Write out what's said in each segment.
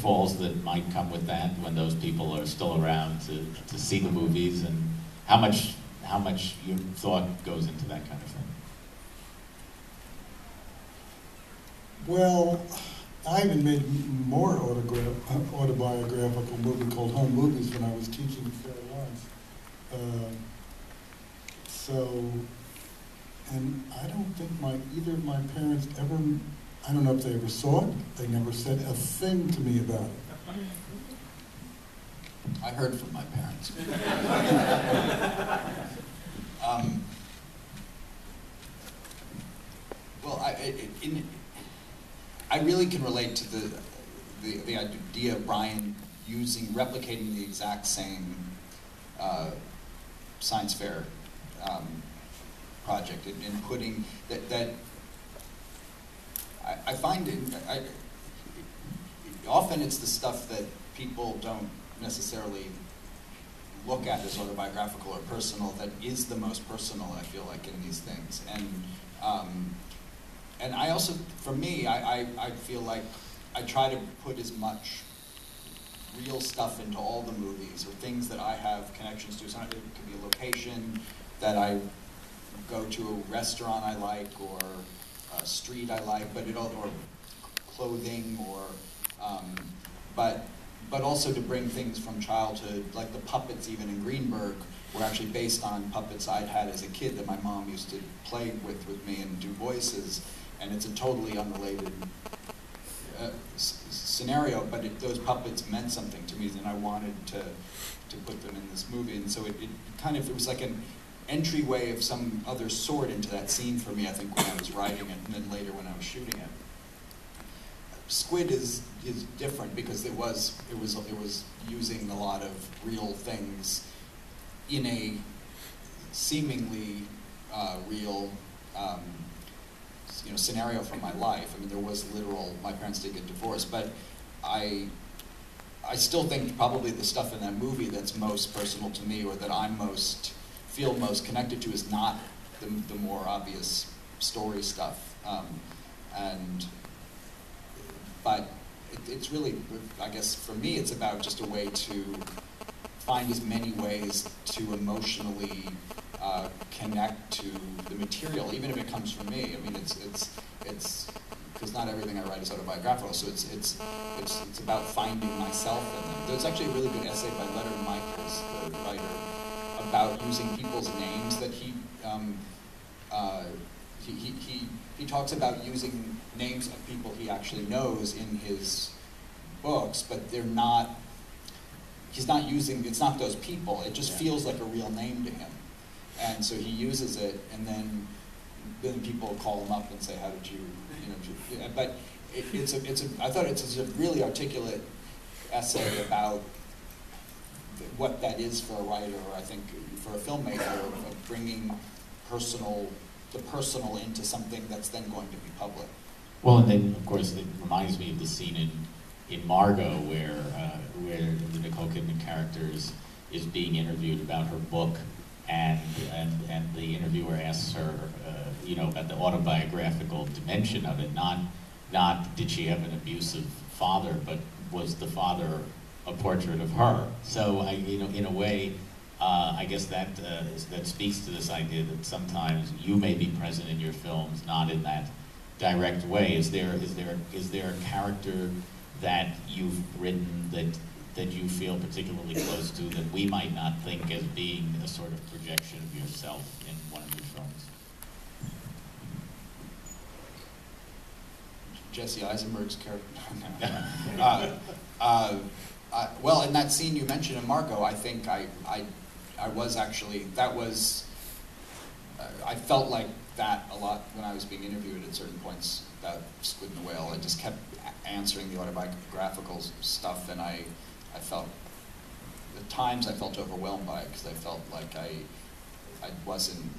pitfalls that might come with that when those people are still around to see the movies, and how much your thought goes into that kind of thing? Well, I even made more autobiographical movie called Home Movies when I was teaching at Fair Lawrence. And I don't think either of my parents ever, I don't know if they ever saw it, they never said a thing to me about it. I heard from my parents. Well, I really can relate to the idea of Brian replicating the exact same science fair project and putting that. I find often it's the stuff that people don't necessarily look at as autobiographical or personal that is the most personal, I feel like, in these things. And I also, for me, I feel like I try to put as much real stuff into all the movies, or things that I have connections to. So it could be a location that I go to, a restaurant I like, or a street I like, or clothing, or but also to bring things from childhood, like the puppets even in Greenberg were actually based on puppets I'd had as a kid that my mom used to play with me and do voices, and it's a totally unrelated scenario, but those puppets meant something to me, and I wanted to put them in this movie, and so it was like an entryway of some other sort into that scene for me, I think, when I was writing it, and then later when I was shooting it. Squid is different because it was using a lot of real things in a seemingly real scenario from my life. I mean, there was literal, my parents did get divorced, but I still think probably the stuff in that movie that's most personal to me, or that I feel most connected to, is not the more obvious story stuff. But it's really, I guess for me, it's about just a way to find as many ways to emotionally connect to the material, even if it comes from me. I mean, it's because not everything I write is autobiographical, so it's about finding myself in them. There's actually a really good essay by Leonard Michaels, the writer, about using people's names that he talks about using names of people he actually knows in his books, but he's not using, it's not those people, it just feels like a real name to him. And so he uses it, and then people call him up and say, how did you but I thought it's a really articulate essay about what that is for a writer, or I think for a filmmaker, of bringing the personal into something that's then going to be public. Well, and then, of course, it reminds me of the scene in Margot where the Nicole Kidman character is being interviewed about her book, and the interviewer asks her, about the autobiographical dimension of it. Not did she have an abusive father, but was the father a portrait of her? So in a way, I guess that speaks to this idea that sometimes you may be present in your films, not in that direct way. Is there a character that you've written that you feel particularly close to that we might not think as being a sort of projection of yourself in one of your films? Jesse Eisenberg's character. Well, in that scene you mentioned in Margot, I think I was actually, I felt like that a lot when I was being interviewed at certain points about Squid and the Whale. I just kept answering the autobiographical stuff, and I felt, at times I felt overwhelmed by it, because I felt like I wasn't,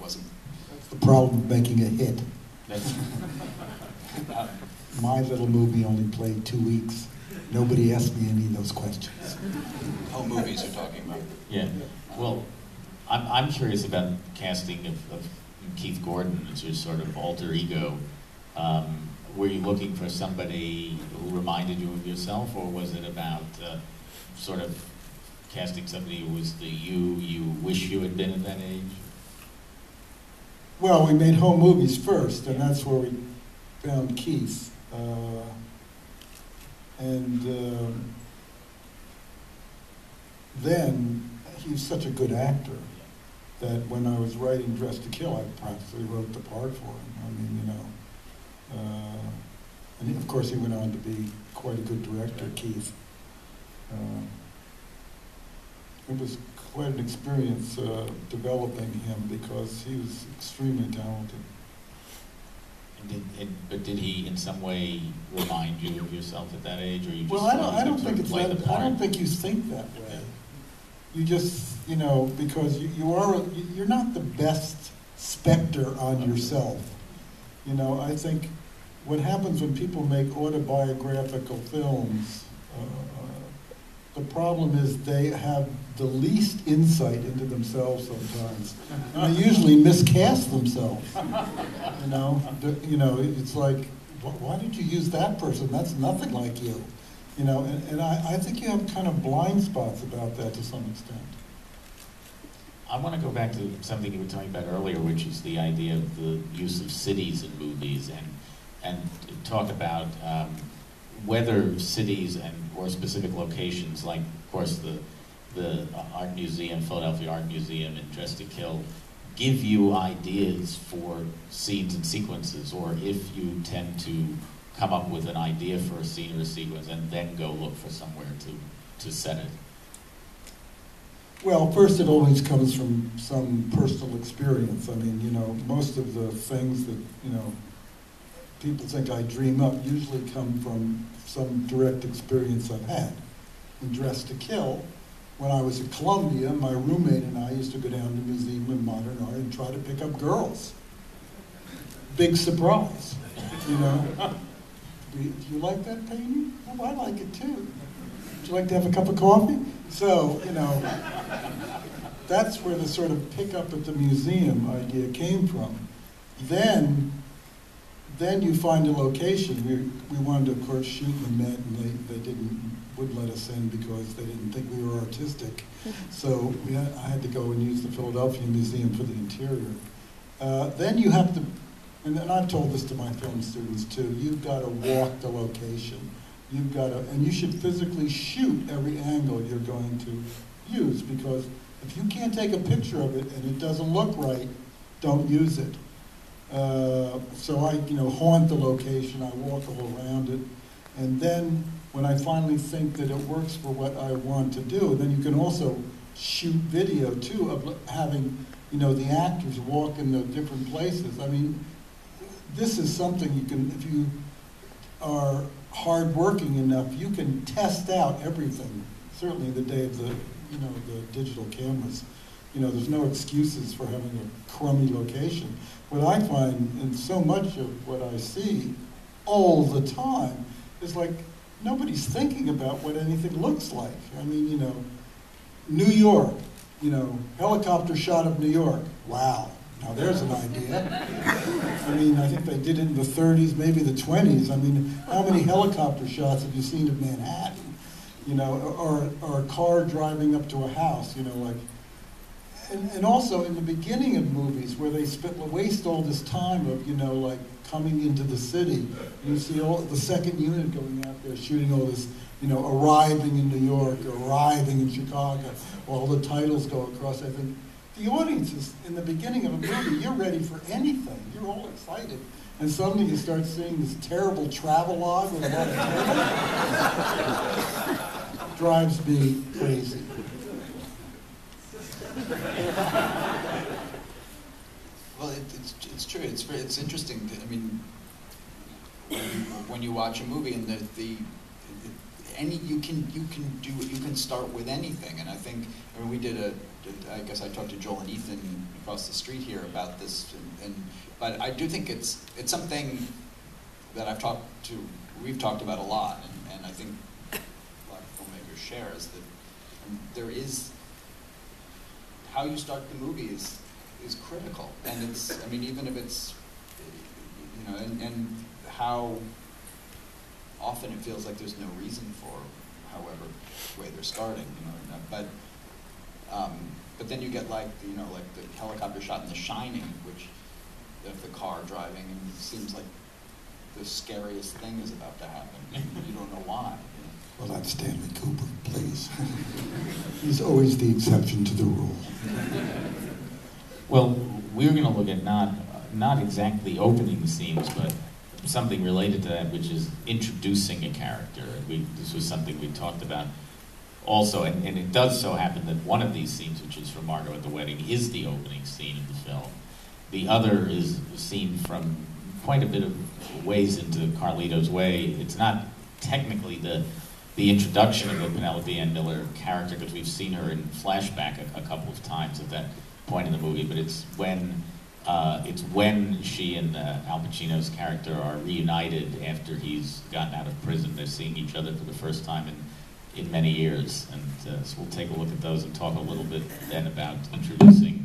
That's the problem of making a hit. My little movie only played 2 weeks. Nobody asked me any of those questions. Home movies you're talking about. Yeah. Well, I'm curious about casting of Keith Gordon as your sort of alter ego. were you looking for somebody who reminded you of yourself, or was it about sort of casting somebody who was the you wish you had been at that age? Well, we made home movies first, and that's where we found Keith. Then he was such a good actor that when I was writing Dressed to Kill, I practically wrote the part for him. I mean, you know, and of course he went on to be quite a good director, Keith. It was quite an experience developing him because he was extremely talented. But did he in some way remind you of yourself at that age, or you just Well, I don't think it's that. I don't think you think that way. Yeah. You just, you know, because you're not the best specter on yourself. You know, I think what happens when people make autobiographical films, the problem is they have the least insight into themselves sometimes. And they usually miscast themselves. You know, it's like, why did you use that person? That's nothing like you. You know, and I think you have kind of blind spots about that to some extent. I want to go back to something you were talking about earlier, which is the idea of the use of cities in movies, and talk about whether cities or specific locations, like, of course, the Art Museum, Philadelphia Art Museum, and Dressed to Kill, give you ideas for scenes and sequences, or if you tend to come up with an idea for a scene or a sequence and then go look for somewhere to set it. Well, first it always comes from some personal experience. I mean, you know, most of the things that, you know, people think I dream up usually come from some direct experience I've had. In Dressed to Kill, when I was at Columbia, my roommate and I used to go down to the Museum of Modern Art and try to pick up girls. Big surprise, you know. Do you like that painting? Oh, I like it too. Would you like to have a cup of coffee? So, you know, that's where the sort of pick up at the museum idea came from. Then you find a location. We wanted to, of course, shoot in the Met, and they wouldn't let us in because they didn't think we were artistic. So I had to go and use the Philadelphia Museum for the interior. Then you have to, and I've told this to my film students too, you've got to walk the location. You've got to, and you should physically shoot every angle you're going to use, because if you can't take a picture of it and it doesn't look right, don't use it. So I, you know, haunt the location, I walk all around it, and then when I finally think that it works for what I want to do, then you can also shoot video too of having, you know, the actors walk in the different places. I mean, this is something you can, if you are hardworking enough, you can test out everything. Certainly the day of the, you know, the digital cameras. You know, there's no excuses for having a crummy location. What I find in so much of what I see all the time is like nobody's thinking about what anything looks like. I mean, you know, New York, you know, helicopter shot of New York. Wow, now there's an idea. I mean, I think they did it in the 30s, maybe the 20s. I mean, how many helicopter shots have you seen of Manhattan? You know, or a car driving up to a house, you know, like. And also in the beginning of movies where they waste all this time of, you know, like coming into the city. You see all the second unit going out there shooting all this, you know, arriving in New York, arriving in Chicago. All the titles go across. I think the audience is, in the beginning of a movie, you're ready for anything. You're all excited. And suddenly you start seeing this terrible travelogue with a lot of titles. Drives me crazy. Well, it's true. It's interesting. I mean, when you watch a movie and you can start with anything. And I think, I mean, I guess I talked to Joel and Ethan across the street here about this, but I do think it's something that we've talked about a lot, and I think a lot of filmmakers share, is that there is, how you start the movie is critical, and it's, I mean, even if it's, you know, and how often it feels like there's no reason for however way they're starting, you know. But then you get like, you know, like the helicopter shot in The Shining, which of the car driving, and it seems like the scariest thing is about to happen. You don't know why. You know? Well, that's Stanley Cooper, please. He's always the exception to the rule. Well, we're going to look at not exactly opening scenes, but something related to that, which is introducing a character. This was something we talked about also, and it does so happen that one of these scenes, which is from Margot at the Wedding, is the opening scene in the film. The other is seen from quite a bit of ways into Carlito's Way. It's not technically the introduction of the Penelope Ann Miller character, because we've seen her in flashback a couple of times at that point in the movie, but it's when she and Al Pacino's character are reunited after he's gotten out of prison. They're seeing each other for the first time in many years, and so we'll take a look at those and talk a little bit then about introducing